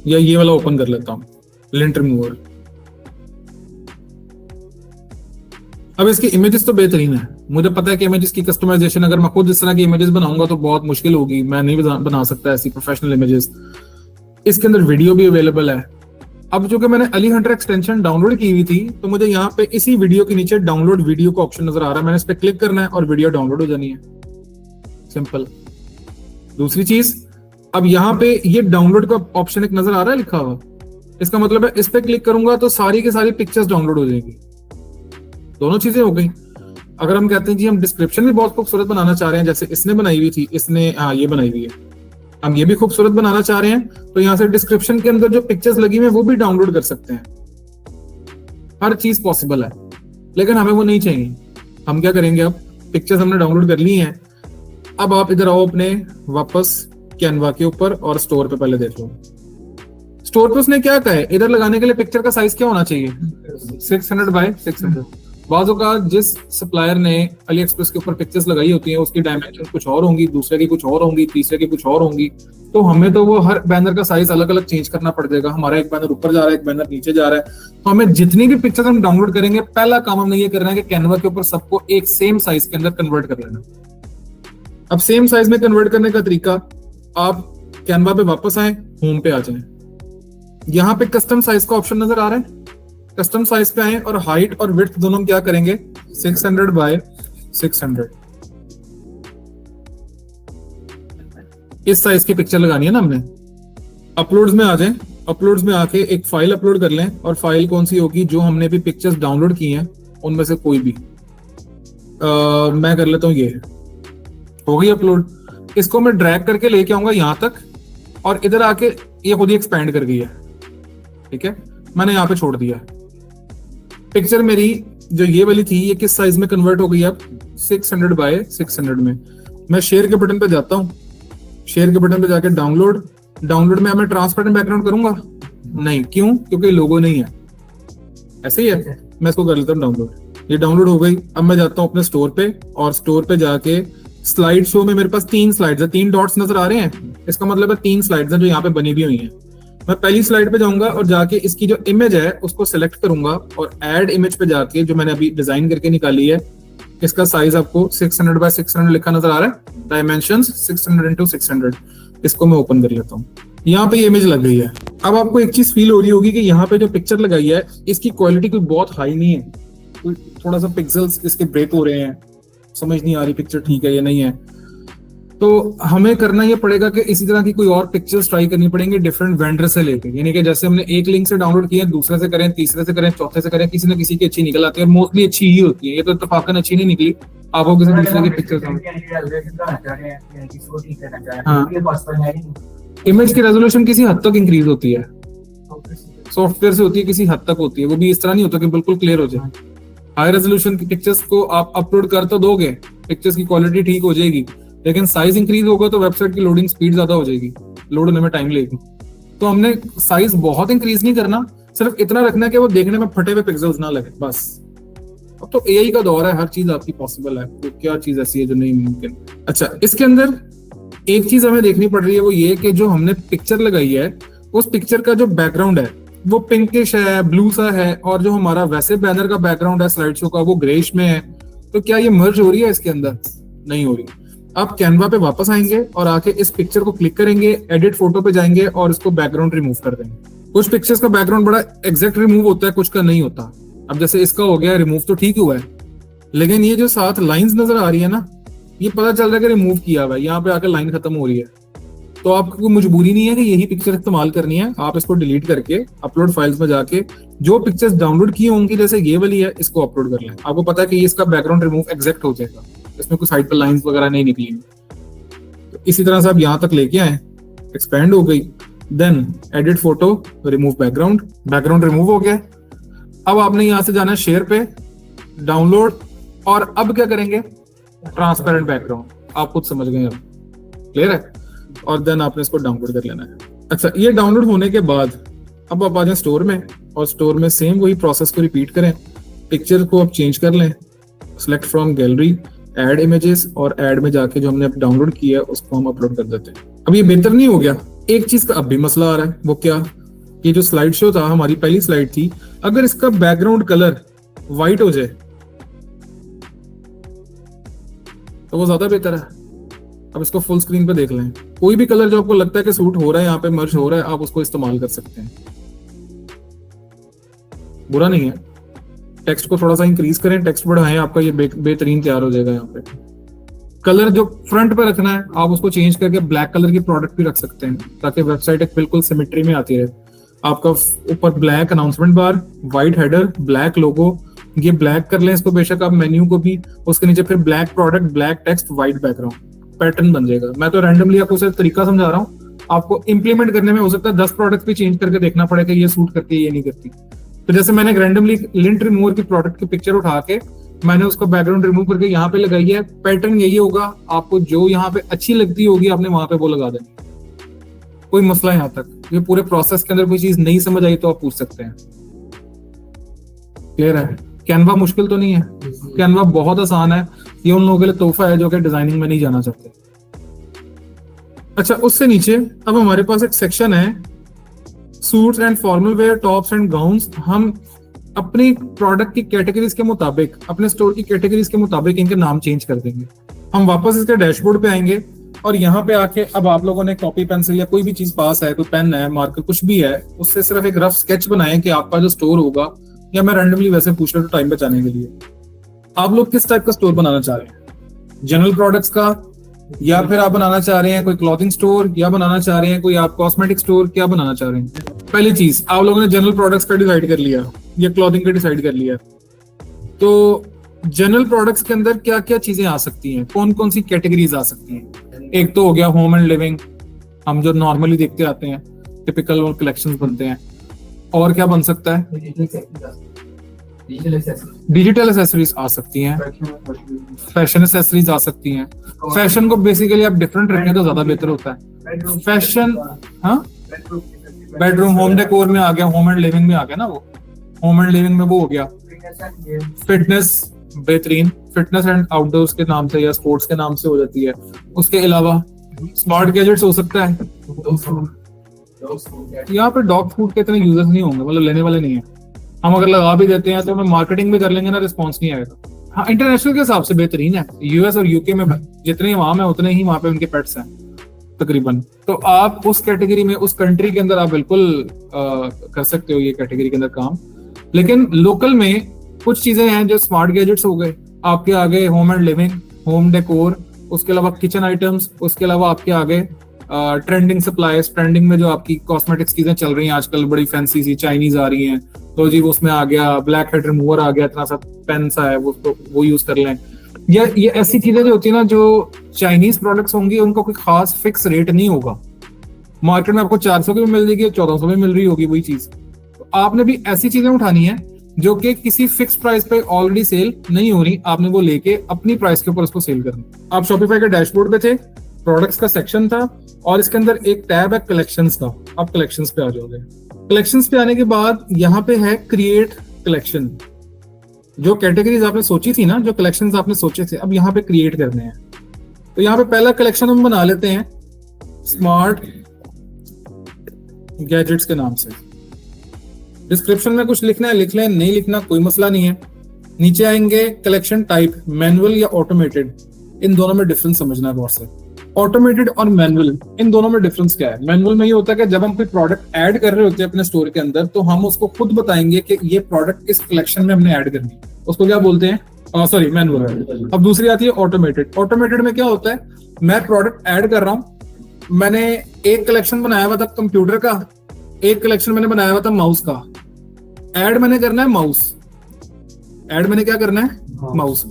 या ये वाला ओपन कर लेता हूं, लिंट रिमूवर। अब इसकी इमेजेस तो बेहतरीन है, मुझे पता है कि इमेजेस की कस्टमाइजेशन अगर मैं खुद इस तरह की इमेजेस बनाऊंगा तो बहुत मुश्किल होगी, मैं नहीं बना सकता ऐसी प्रोफेशनल इमेजेस। इसके अंदर वीडियो भी अवेलेबल है। अब जो कि मैंने अली हंटर एक्सटेंशन डाउनलोड की हुई थी, तो मुझे यहाँ पे इसी वीडियो के नीचे डाउनलोड वीडियो का ऑप्शन नजर आ रहा है, मैंने इस पर क्लिक करना है और वीडियो डाउनलोड हो जानी है, सिंपल। दूसरी चीज, अब यहाँ पे ये डाउनलोड का ऑप्शन एक नजर आ रहा है लिखा हुआ, इसका मतलब है इस पे क्लिक करूंगा तो सारी की सारी पिक्चर्स डाउनलोड हो जाएंगी। दोनों चीजें हो गई। अगर हम कहते हैं जी हम डिस्क्रिप्शन भी बहुत खूबसूरत बनाना चाह रहे हैं, जैसे इसने बनाई हुई थी, इसने ये बनाई हुई है, हम ये भी खूबसूरत बनाना चाह रहे हैं, तो यहाँ से डिस्क्रिप्शन के अंदर जो पिक्चर्स लगी हुई है वो भी डाउनलोड कर सकते हैं। हर चीज पॉसिबल है, लेकिन हमें वो नहीं चाहिए। हम क्या करेंगे, अब पिक्चर्स हमने डाउनलोड कर ली हैं, अब आप इधर आओ अपने वापस कैनवा के ऊपर और स्टोर पे पहले देख लो। स्टोर पे उसने क्या कहा है, इधर लगाने के लिए पिक्चर का साइज क्या होना चाहिए, 600 बाय 600। बाजों का जिस सप्लायर ने अली एक्सप्रेस के ऊपर पिक्चर्स लगाई होती हैं उसकी डायमेंशन कुछ और होंगी, दूसरे की कुछ और होंगी, तीसरे की कुछ और होंगी, तो हमें तो वो हर बैनर का साइज अलग अलग चेंज करना पड़ जाएगा। हमारा एक बैनर ऊपर जा रहा है, एक बैनर नीचे जा रहा है, तो हमें जितनी भी पिक्चर्स हम डाउनलोड करेंगे, पहला काम हमने ये करना है कि कैनवा के ऊपर सबको एक सेम साइज के अंदर कन्वर्ट कर लेना। अब सेम साइज में कन्वर्ट करने का तरीका, आप कैनवा पे वापस आए, होम पे आ जाएं, यहाँ पे कस्टम साइज का ऑप्शन नजर आ रहा है, कस्टम साइज पे आए और हाइट और विड्थ दोनों हम क्या करेंगे 600 बाय 600। इस साइज की पिक्चर लगानी है ना हमने। अपलोड्स में आ जाएं, अपलोड्स में आके एक फाइल अपलोड कर लें, और फाइल कौन सी होगी, जो हमने भी पिक्चर्स डाउनलोड की हैं उनमें से कोई भी। मैं कर लेता हूँ, ये हो गई अपलोड। इसको मैं ड्रैग करके लेके आऊंगा यहां तक, और इधर आके ये खुद ही एक्सपैंड कर गई है, ठीक है, मैंने यहाँ पे छोड़ दिया। पिक्चर मेरी जो ये वाली थी, ये किस साइज में कन्वर्ट हो गई अब 600 बाय 600 में। मैं शेयर के बटन पे जाता हूँ, शेयर के बटन पे जाके डाउनलोड, डाउनलोड में मैं ट्रांसपेरेंट बैकग्राउंड करूंगा नहीं, क्यों, क्योंकि लोगो नहीं है, ऐसे ही है। मैं इसको कर लेता हूँ डाउनलोड, ये डाउनलोड हो गई। अब मैं जाता हूँ अपने स्टोर पे, और स्टोर पे जाके स्लाइड शो में मेरे पास 3 स्लाइड्स है, 3 डॉट्स नजर आ रहे हैं, इसका मतलब है 3 स्लाइड्स हैं जो यहाँ पे बनी भी हुई हैं। मैं पहली स्लाइड पे जाऊंगा और जाके इसकी जो इमेज है उसको सिलेक्ट करूंगा, और ऐड इमेज पे जाके जो मैंने अभी डिजाइन करके निकाली है, इसका साइज आपको 600 बाय 600 लिखा नजर आ रहा है, डायमेंशंस 600 x 600। इसको मैं ओपन कर लेता हूँ, यहाँ पे इमेज लग गई है। अब आपको एक चीज फील हो रही होगी कि यहाँ पे जो पिक्चर लगाई है इसकी क्वालिटी कोई बहुत हाई नहीं है, कोई थोड़ा सा पिक्सल्स इसके ब्रेक हो रहे हैं, समझ नहीं आ रही पिक्चर ठीक है या नहीं है। तो हमें करना ये पड़ेगा कि इसी तरह की कोई और पिक्चर्स ट्राई करनी पड़ेंगी डिफरेंट वेंडर से लेकर, यानी कि जैसे हमने एक लिंक से डाउनलोड किया, दूसरे से करें, तीसरे से करें, चौथे से करें, किसी न किसी की अच्छी निकल आती है, और मोस्टली अच्छी ही होती है। ये तो इत्तेफाकन अच्छी नहीं निकली, आपको किसी दूसरे की पिक्चर। हाँ, इमेज की रेजोल्यूशन किसी हद तक इंक्रीज होती है, सॉफ्टवेयर से होती है, किसी हद तक होती है, वो भी इस तरह नहीं होता कि बिल्कुल क्लियर हो जाए। हाई रेजोल्यूशन की पिक्चर्स को आप अपलोड कर तो दोगे, पिक्चर्स की क्वालिटी ठीक हो जाएगी, लेकिन साइज इंक्रीज होगा तो वेबसाइट की लोडिंग स्पीड ज्यादा हो जाएगी, लोड होने में टाइम लगेगी। तो हमने साइज बहुत इंक्रीज नहीं करना, सिर्फ इतना रखना है कि वो देखने में फटे हुए पिक्सल्स ना लगे, बस। अब तो एआई का दौर है, हर चीज आपकी पॉसिबल है, तो क्या चीज ऐसी है जो नहीं मुमकिन। अच्छा, इसके अंदर एक चीज हमें देखनी पड़ रही है, वो ये कि जो हमने पिक्चर लगाई है उस पिक्चर का जो बैकग्राउंड है वो पिंकिश है, ब्लू सा है, और जो हमारा वैसे बैनर का बैकग्राउंड है स्लाइड शो का वो ग्रेइश में है। तो क्या ये मर्ज हो रही है इसके अंदर? नहीं हो रही। आप कैनवा पे वापस आएंगे और आके इस पिक्चर को क्लिक करेंगे, एडिट फोटो पे जाएंगे और इसको बैकग्राउंड रिमूव कर देंगे। कुछ पिक्चर्स का बैकग्राउंड बड़ा एग्जैक्ट रिमूव होता है, कुछ का नहीं होता। अब जैसे इसका हो गया रिमूव तो ठीक हुआ है, लेकिन ये जो साथ लाइंस नजर आ रही है ना, ये पता चल रहा है कि रिमूव किया हुआ है, यहाँ पे आकर लाइन खत्म हो रही है। तो आपको कोई मजबूरी नहीं है कि यही पिक्चर इस्तेमाल करनी है, आप इसको डिलीट करके अपलोड फाइल्स में जाके जो पिक्चर्स डाउनलोड की होंगी, जैसे ये वाली है, इसको अपलोड कर लें। आपको पता है कि इसका बैकग्राउंड रिमूव एग्जैक्ट हो जाएगा, इसमें कोई साइड पर लाइंस वगैरह नहीं निकली। तो इसी तरह से आप यहाँ तक लेके आए, एक्सपेंड हो गई, then edit photo, remove background, background remove हो गया। अब आपने यहाँ से जाना है शेयर पे, डाउनलोड, और अब क्या करेंगे, ट्रांसपेरेंट बैकग्राउंड, आप खुद समझ गए, अब क्लियर है। और देन आपने इसको डाउनलोड कर लेना है। अच्छा, ये डाउनलोड होने के बाद अब आप आ जाए स्टोर में, और स्टोर में सेम वही प्रोसेस को रिपीट करें। पिक्चर को आप चेंज कर लें, select from gallery, add images, और ऐड में जाके जो हमने अब डाउनलोड किया है उसको हम अपलोड कर देते हैं। अब ये बेहतर नहीं हो गया? एक चीज का अब भी मसला आ रहा है, वो क्या, ये जो स्लाइड शो था, हमारी पहली स्लाइड थी, अगर इसका बैकग्राउंड कलर व्हाइट हो जाए वो ज्यादा बेहतर है। अब इसको फुल स्क्रीन पे देख लें, कोई भी कलर जो आपको लगता है कि सूट हो रहा है, यहाँ पे मर्ज हो रहा है, आप उसको इस्तेमाल कर सकते हैं, बुरा नहीं है। टेक्स्ट को थोड़ा सा इंक्रीज करें, टेक्स्ट बढ़ाएं, आपका ये बेहतरीन तैयार हो जाएगा। यहाँ पे कलर जो फ्रंट पे रखना है आप उसको चेंज करके ब्लैक कलर की प्रोडक्ट भी रख सकते हैं, ताकि वेबसाइट एक बिल्कुल सिमेट्री में आती रहे। आपका ऊपर ब्लैक अनाउंसमेंट बार, व्हाइट हेडर, ब्लैक लोगो, ये ब्लैक कर लें इसको बेशक आप मेन्यू को भी, उसके नीचे फिर black product, black text, white background, pattern बन जाएगा। मैं तो रैंडमली आपको सिर्फ तरीका समझा रहा हूँ, आपको इंप्लीमेंट करने में हो सकता है 10 प्रोडक्ट भी चेंज करके देखना पड़ेगा, ये सूट करती है ये नहीं करती। तो जैसे मैंने रैंडमली लिंट रिमूवर की प्रोडक्ट की पिक्चर उठा के मैंने उसको बैकग्राउंड रिमूव करके यहाँ पे लगाई है, पैटर्न यही होगा, आपको जो यहाँ पे अच्छी लगती होगी आपने वहां पे वो लगा देनी, कोई मसला यहाँ तक। ये पूरे प्रोसेस के अंदर कोई चीज नहीं समझ आई तो आप पूछ सकते हैं। क्लियर है? कैनवा मुश्किल तो नहीं है, कैनवा बहुत आसान है, ये उन लोगों के लिए तोहफा है जो कि डिजाइनिंग में नहीं जाना चाहते। अच्छा, उससे नीचे अब हमारे पास एक सेक्शन है suits and formal wear, tops and gowns. हम अपनी प्रोडक्ट की कैटेगरीज के मुताबिक, अपने स्टोर की कैटेगरीज के मुताबिक इनके नाम चेंज कर देंगे। हम वापस इसके डैशबोर्ड पे आएंगे और यहाँ पे आके अब आप लोगों ने कॉपी पेंसिल या कोई भी चीज पास है, कोई पेन है, मार्कर कुछ भी है, उससे सिर्फ एक रफ स्केच बनाएं कि आपका जो स्टोर होगा, या मैं रैंडमली वैसे पूछ रहा हूँ टाइम बचाने के लिए, आप लोग किस टाइप का स्टोर बनाना चाह रहे हैं, जनरल प्रोडक्ट्स का, या फिर आप बनाना चाह रहे हैं कोई क्लॉथिंग स्टोर, या बनाना चाह रहे हैं कोई आप कॉस्मेटिक स्टोर, क्या बनाना चाह रहे हैं? पहली चीज, आप लोगों ने जनरल प्रोडक्ट्स का डिसाइड कर लिया या क्लॉथिंग का डिसाइड कर लिया, तो जनरल प्रोडक्ट्स के अंदर क्या क्या चीजें आ सकती हैं, कौन कौन सी कैटेगरीज आ सकती हैं? एक तो हो गया होम एंड लिविंग, हम जो नॉर्मली देखते आते हैं, टिपिकल कलेक्शंस बनते हैं। और क्या बन सकता है? डिजिटल एसेसरीज आ सकती हैं, फैशन एसेसरीज आ सकती हैं। फैशन को बेसिकली आप डिफरेंट रखें तो ज्यादा बेहतर होता है। फैशन, हाँ, बेडरूम, होम डेकोर में आ गया, होम एंड लिविंग में आ गया ना, वो होम एंड लिविंग में वो हो गया। फिटनेस, बेहतरीन, फिटनेस एंड आउटडोर्स के नाम से या स्पोर्ट्स के नाम से हो जाती है। उसके अलावा स्मार्ट गैजेट्स हो सकता है। यहाँ पे डॉग फूड के इतने यूजर्स नहीं होंगे, मतलब लेने वाले नहीं है। हम अगर लगा भी देते हैं तो हमें मार्केटिंग भी कर लेंगे ना, रिस्पॉन्स नहीं आएगा। हाँ, इंटरनेशनल के हिसाब से बेहतरीन है। यूएस और यूके में जितने वहां में उतने ही वहां पे उनके पेट्स हैं तकरीबन। तो आप उस कैटेगरी में, उस कंट्री के अंदर आप बिल्कुल कर सकते हो ये कैटेगरी के अंदर काम। लेकिन लोकल में कुछ चीजें हैं जो स्मार्ट गैजेट्स हो गए आपके आगे, home and living, home decor, उसके अलावा किचन आइटम्स, उसके अलावा आपके आगे ट्रेंडिंग सप्लाईज, ट्रेंडिंग में जो आपकी कॉस्मेटिक्स चीजें चल रही हैं आजकल, बड़ी फैंसी सी चाइनीज आ रही हैं, तो जी उसमें आ गया ब्लैक हेड रिमूवर आ गया, इतना सा पेन सा है, वो यूज कर लें। या ये ऐसी चीजें जो होती है ना, जो चाइनीज प्रोडक्ट्स होंगी उनका कोई खास फिक्स रेट नहीं होगा, मार्केट में आपको 400 की भी मिल जाएगी, 1400 में मिल रही होगी वही चीज। तो आपने भी ऐसी चीजें उठानी है जो कि किसी फिक्स प्राइस पे ऑलरेडी सेल नहीं हो रही, आपने वो लेके अपनी प्राइस के ऊपर उसको सेल करनी। आप शॉपिफाई के डैशबोर्ड पे थे, प्रोडक्ट्स का सेक्शन था और इसके अंदर एक टैब है कलेक्शंस का। आप कलेक्शंस पे आ जाओगे। कलेक्शंस पे आने के बाद यहाँ पे है क्रिएट कलेक्शन। जो कैटेगरीज आपने सोची थी ना, जो कलेक्शंस आपने सोचे थे, अब यहाँ पे क्रिएट करने हैं। तो यहाँ पे पहला कलेक्शन हम बना लेते हैं स्मार्ट गैजेट्स के नाम से। डिस्क्रिप्शन में कुछ लिखना है लिख लें, नहीं लिखना कोई मसला नहीं है। नीचे आएंगे कलेक्शन टाइप, मैनुअल या ऑटोमेटेड, इन दोनों में डिफरेंस समझना है गौर से। ऑटोमेटेड और मैनुअल, इन दोनों में डिफरेंस क्या है? मैनुअल में ये होता है कि जब हम कोई प्रोडक्ट ऐड कर रहे होते हैं अपने स्टोर के अंदर, तो हम उसको खुद बताएंगे कि ये प्रोडक्ट इस कलेक्शन में हमने ऐड करनी है, उसको क्या बोलते हैं? Sorry, manual. अब दूसरी आती है ऑटोमेटेड। ऑटोमेटेड में क्या होता है, मैं प्रोडक्ट ऐड कर रहा हूं, मैंने एक कलेक्शन बनाया हुआ था कंप्यूटर का, एक कलेक्शन मैंने बनाया हुआ था माउस का। ऐड मैंने करना है माउस, ऐड मैंने क्या करना है? माउस।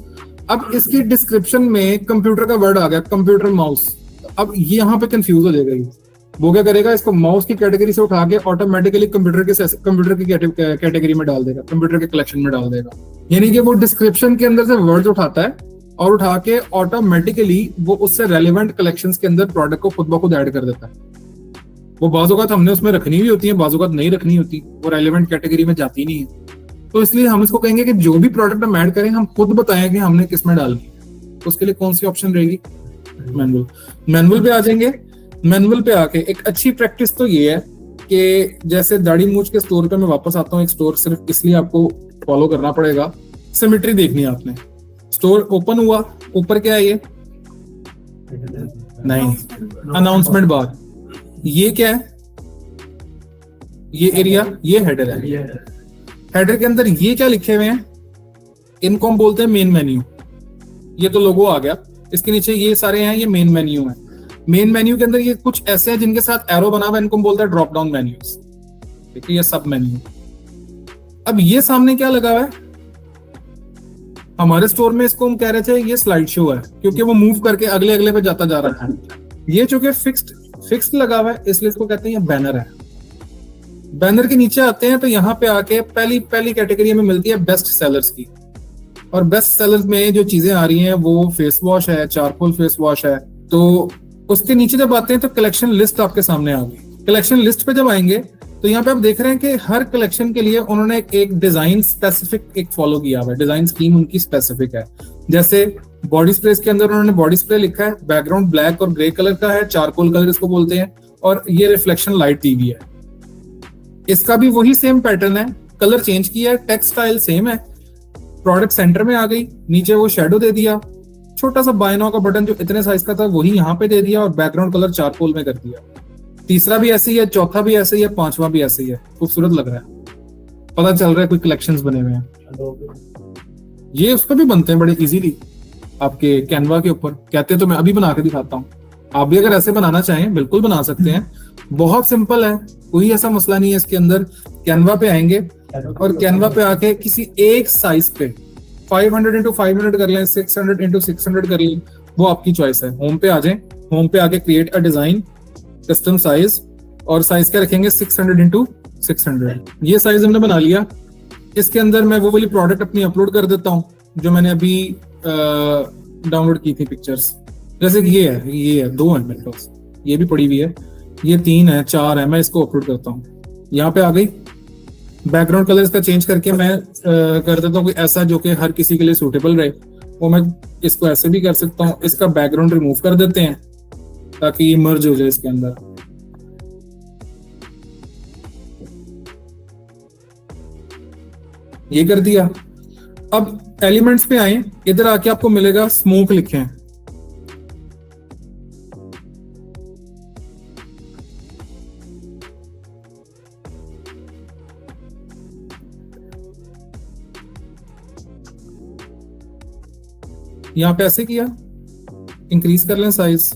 अब इसकी डिस्क्रिप्शन में कंप्यूटर का वर्ड आ गया, कंप्यूटर माउस। अब ये यहाँ पे कंफ्यूज हो जाएगा। वो क्या करेगा, इसको माउस की कैटेगरी से उठा के ऑटोमेटिकली कंप्यूटर की कैटेगरी में डाल देगा, कंप्यूटर के कलेक्शन में डाल देगा। यानी कि वो डिस्क्रिप्शन के अंदर से वर्ड्स उठाता है और उठा के ऑटोमेटिकली वो उससे रेलिवेंट कलेक्शंस के अंदर प्रोडक्ट को खुद ब खुद ऐड कर देता है। वो बाज़-औक़ात हमने उसमें रखनी भी होती है, बाज़-औक़ात नहीं रखनी होती, वो रेलिवेंट कैटेगरी में जाती नहीं है। तो इसलिए हम इसको कहेंगे कि जो भी प्रोडक्ट हम ऐड करें, हम खुद बताएं कि हमने किस में डालनी है। तो उसके लिए कौन सी ऑप्शन रहेगी? मैनुअल। मैनुअल पे आ जाएंगे। मैनुअल पे आके एक अच्छी प्रैक्टिस तो ये है कि जैसे दाढ़ी मूंछ के स्टोर पे मैं वापस आता हूँ, एक स्टोर सिर्फ इसलिए आपको फॉलो करना पड़ेगा, सिमेट्री देखनी है आपने। स्टोर ओपन हुआ, ऊपर क्या है, ये नहीं, अनाउंसमेंट बार। ये क्या है? ये एरिया, ये हेडर है। हेडर के अंदर ये क्या लिखे हुए हैं? इनको हम बोलते हैं मेन मेन्यू। ये तो लोगो आ गया। इसके नीचे ये सारे हैं, ये मेन मेन्यू है। मेन मेन्यू के अंदर ये कुछ ऐसे हैं जिनके साथ एरो बना हुआ है, इनको हम बोलते हैं ड्रॉप डाउन मेन्यूज। ठीक है, ये सब मेन्यू। अब ये सामने क्या लगा हुआ है? हमारे स्टोर में इसको हम कह रहे थे ये स्लाइड शो है, क्योंकि वो मूव करके अगले अगले पे जाता जा रहा है। ये चूंकि फिक्स्ड लगा हुआ है, इसलिए इसको कहते हैं ये बैनर है। बैनर के नीचे आते हैं तो यहाँ पे आके पहली कैटेगरी में मिलती है बेस्ट सेलर्स की। और बेस्ट सेलर्स में जो चीजें आ रही हैं वो फेस वॉश है, चारकोल फेस वॉश है। तो उसके नीचे जब आते हैं तो कलेक्शन लिस्ट आपके सामने आ गई। कलेक्शन लिस्ट पे जब आएंगे तो यहाँ पे आप देख रहे हैं कि हर कलेक्शन के लिए उन्होंने एक डिजाइन स्पेसिफिक एक फॉलो किया हुआ है। डिजाइन स्कीम उनकी स्पेसिफिक है। जैसे बॉडी स्प्रे के अंदर उन्होंने बॉडी स्प्रे लिखा है, बैकग्राउंड ब्लैक और ग्रे कलर का है, चारकोल कलर इसको बोलते हैं, और ये रिफ्लेक्शन लाइट दी हुई है। इसका भी वही सेम पैटर्न है, कलर चेंज किया है, टेक्स्ट स्टाइल सेम है। प्रोडक्ट सेंटर में आ गई, नीचे वो शेडो दे दिया, छोटा सा बाय नाउ का बटन जो इतने साइज का था वही यहाँ पे दे दिया, और बैकग्राउंड कलर चारकोल में कर दिया। तीसरा भी ऐसे ही है, चौथा भी ऐसे ही है, पांचवा भी ऐसे ही है। खूबसूरत लग रहा है, पता चल रहा है कोई कलेक्शंस बने हुए हैं। ये उस पर भी बनते हैं बड़े इजीली आपके कैनवा के ऊपर। कहते हैं तो मैं अभी बना के दिखाता हूँ। आप भी अगर ऐसे बनाना चाहें बिल्कुल बना सकते हैं। बहुत सिंपल है, कोई ऐसा मसला नहीं है इसके अंदर। कैनवा पे आएंगे और कैनवा पे आके किसी एक साइज पे 500x500 कर लें, 600x600 कर लें, वो आपकी चॉइस है। होम पे आ जाएं, होम पे आके create a design, custom size, और साइज क्या रखेंगे 600x600। ये साइज हमने बना लिया। इसके अंदर मैं वो वाली प्रोडक्ट अपनी अपलोड कर देता हूँ जो मैंने अभी डाउनलोड की थी पिक्चर्स। जैसे ये है 2 है मेरे पास, ये भी पड़ी हुई है, ये 3 है, 4 है। मैं इसको अपलोड करता हूँ। यहाँ पे आ गई। बैकग्राउंड कलर इसका चेंज करके मैं कर देता हूँ कोई ऐसा जो कि हर किसी के लिए सूटेबल रहे। वो मैं इसको ऐसे भी कर सकता हूँ। इसका बैकग्राउंड रिमूव कर देते हैं ताकि ये मर्ज हो जाए इसके अंदर। ये कर दिया। अब एलिमेंट्स पे आए, इधर आके आपको मिलेगा स्मोक लिखे हैं। यहाँ पे ऐसे किया, इंक्रीज कर लें साइज,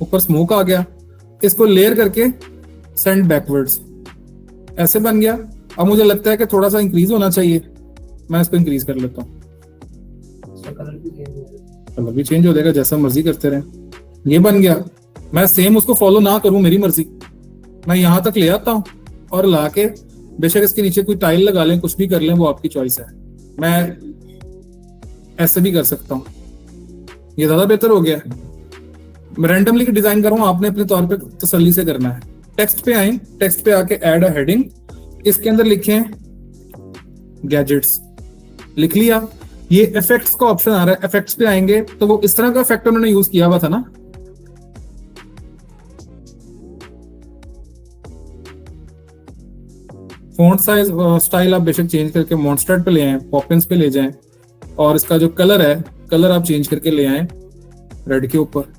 ऊपर स्मोक आ गया। इसको लेयर करके सेंड बैकवर्ड्स, ऐसे बन गया। अब मुझे लगता है कि थोड़ा सा इंक्रीज होना चाहिए, मैं इसको इंक्रीज कर लेता हूँ। कलर भी चेंज हो जाएगा, जैसा मर्जी करते रहे। ये बन गया। मैं सेम उसको फॉलो ना करूं, मेरी मर्जी, मैं यहाँ तक ले आता हूँ और लाके बेशक इसके नीचे कोई टाइल लगा लें, कुछ भी कर लें, वो आपकी चॉइस है। मैं ऐसे भी कर सकता हूँ, ये ज्यादा बेहतर हो गया। मैं रैंडमली डिजाइन कर रहा हूँ, आपने अपने तौर पे तसल्ली से करना है। टेक्स्ट पे आए, टेक्स्ट पे आके ऐड अ हेडिंग, इसके अंदर लिखे गैजेट्स, लिख लिया। ये इफेक्ट्स का ऑप्शन आ रहा है, इफेक्ट्स पे आएंगे तो वो इस तरह का इफेक्ट उन्होंने यूज किया हुआ था ना। फॉन्ट साइज स्टाइल आप बेशक चेंज करके मॉन्स्टर्ड पे ले आए, पॉपिंस पे ले जाएं, और इसका जो कलर है, कलर आप चेंज करके ले आए रेड के ऊपर,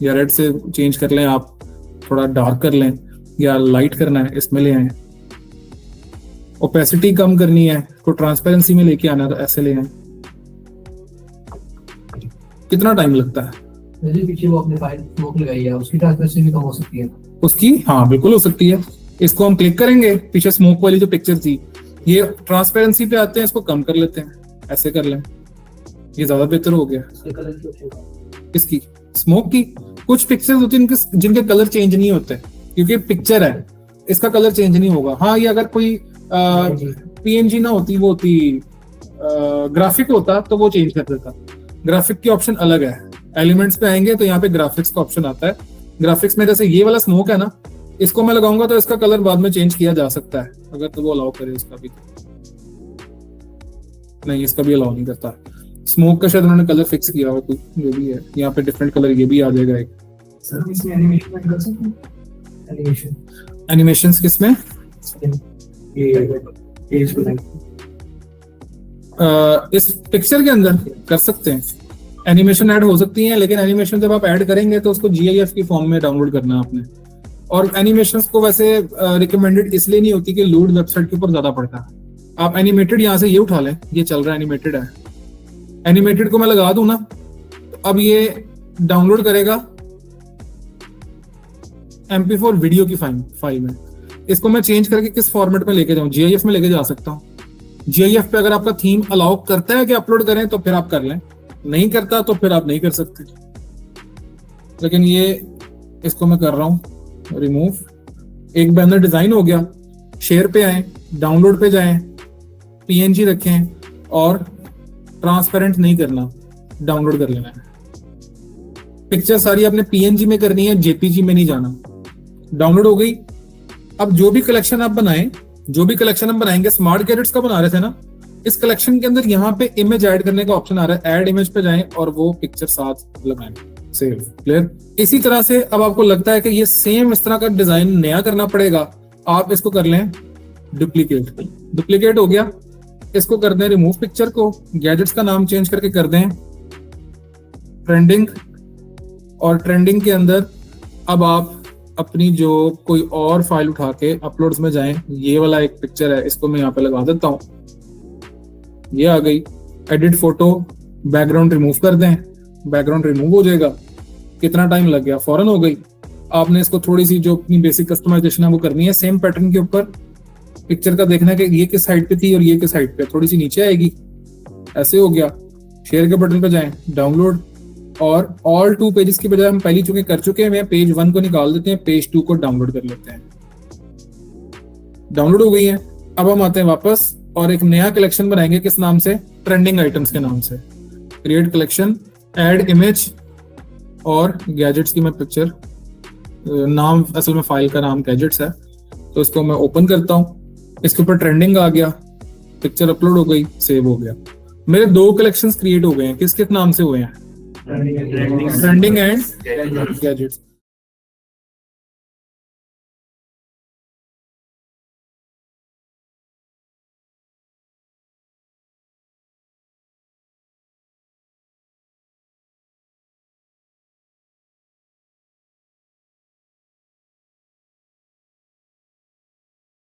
या रेड से चेंज कर लें आप, थोड़ा डार्क कर लें या लाइट करना है इसमें ले आए। ओपेसिटी कम करनी है तो ट्रांसपेरेंसी में लेके आना, तो ऐसे ले आए। कितना टाइम लगता है? पीछे वो अपने फाइल स्मोक लगाई है, उसकी ट्रांसपेरेंसी भी कम हो सकती है। उसकी हाँ बिल्कुल हो सकती है। इसको हम क्लिक करेंगे, पीछे स्मोक वाली जो पिक्चर थी, ये ट्रांसपेरेंसी पे आते हैं, इसको कम कर लेते हैं, ऐसे कर लें, ये ज्यादा बेहतर हो गया। इसकी स्मोक की कुछ पिक्चर्स होती हैं जिनके कलर चेंज नहीं होते, क्योंकि पिक्चर है, इसका कलर चेंज नहीं होगा। हाँ, ये अगर कोई पीएनजी ना होती, वो होती ग्राफिक होता तो वो चेंज कर देता। ग्राफिक की ऑप्शन अलग है। एलिमेंट्स पे आएंगे तो यहाँ पे ग्राफिक्स का ऑप्शन आता है। ग्राफिक्स में जैसे ये वाला स्मोक है ना, इसको मैं लगाऊंगा तो इसका कलर बाद में चेंज किया जा सकता है, अगर तो वो अलाउ करे। उसका भी नहीं, इसका भी अलाउ नहीं करता। स्मोक का शायद उन्होंने कलर फिक्स किया हुआ, कोई जो भी है। यहाँ पे डिफरेंट कलर ये भी आ जाएगा एक। एनिमेशंस किसमें? इस पिक्चर के अंदर कर सकते हैं। एनिमेशन ऐड हो सकती हैं, लेकिन एनिमेशन जब आप ऐड करेंगे तो उसको GIF की फॉर्म में डाउनलोड करना है आपने। और एनिमेशंस को वैसे रिकमेंडेड इसलिए नहीं होती कि लोड वेबसाइट के ऊपर ज्यादा पड़ता है। आप एनिमेटेड यहाँ से ये उठा लें, ये चल रहा है, एनिमेटेड है। एनिमेटेड को मैं लगा दूं ना, तो अब ये डाउनलोड करेगा MP4 वीडियो की फाइल में। इसको मैं चेंज करके किस फॉर्मेट में लेके जाऊं, GIF में लेके जा सकता हूँ। GIF पे अगर आपका थीम अलाउ करता है कि अपलोड करें तो फिर आप कर लें, नहीं करता तो फिर आप नहीं कर सकते। लेकिन ये इसको मैं कर रहा हूं रिमूव। एक बैनर डिजाइन हो गया। शेयर पे आए, डाउनलोड पे जाएं, PNG रखें और ट्रांसपेरेंट नहीं करना, डाउनलोड कर लेना है। पिक्चर सारी आपने PNG में करनी है, JPG में नहीं जाना। डाउनलोड हो गई। अब जो भी कलेक्शन आप बनाएं, जो भी कलेक्शन हम बनाएंगे, स्मार्ट गैजेट्स का बना रहे थे ना, इस कलेक्शन के अंदर यहाँ पे इमेज ऐड करने का ऑप्शन आ रहा है। ऐड इमेज पे जाएं और वो पिक्चर साथ लगाएं। Save, clear. इसी तरह से अब आपको लगता है कि ये सेम इस तरह का डिजाइन नया करना पड़ेगा, आप इसको कर लें डुप्लीकेट। डुप्लीकेट हो गया। इसको कर दें रिमूव पिक्चर को, गैजेट्स का नाम चेंज करके कर दें ट्रेंडिंग। और ट्रेंडिंग के अंदर अब आप अपनी जो कोई और फाइल उठा के अपलोड्स में जाएं। ये वाला एक पिक्चर है, इसको मैं यहाँ पे लगा देता हूँ। ये आ गई। एडिट फोटो, बैकग्राउंड रिमूव कर दें, बैकग्राउंड रिमूव हो जाएगा। कितना टाइम लग गया, फौरन हो गई। आपने इसको थोड़ी सी जो अपनी बेसिक कस्टमाइजेशन है वो करनी है। सेम पैटर्न के ऊपर पिक्चर का देखना है कि ये किस साइड पे थी और ये किस साइड पे, थोड़ी सी नीचे आएगी। ऐसे हो गया। शेयर के बटन पे जाएं, डाउनलोड, और ऑल 2 पेजेस की बजाय हम पहले चुके कर चुके हैं, पेज 1 को निकाल देते हैं, पेज 2 को डाउनलोड कर लेते हैं। डाउनलोड हो गई है। अब हम आते हैं वापस और एक नया कलेक्शन बनाएंगे। किस नाम से? ट्रेंडिंग आइटम्स के नाम से। क्रिएट कलेक्शन, ऐड इमेज और गैजेट्स की मैं पिक्चर, नाम असल में फाइल का नाम गैजेट्स है, तो इसको मैं ओपन करता हूँ। इसके ऊपर ट्रेंडिंग आ गया, पिक्चर अपलोड हो गई, सेव हो गया। मेरे 2 कलेक्शंस क्रिएट हो गए हैं। किस किस नाम से हुए हैं? Trending and gadgets.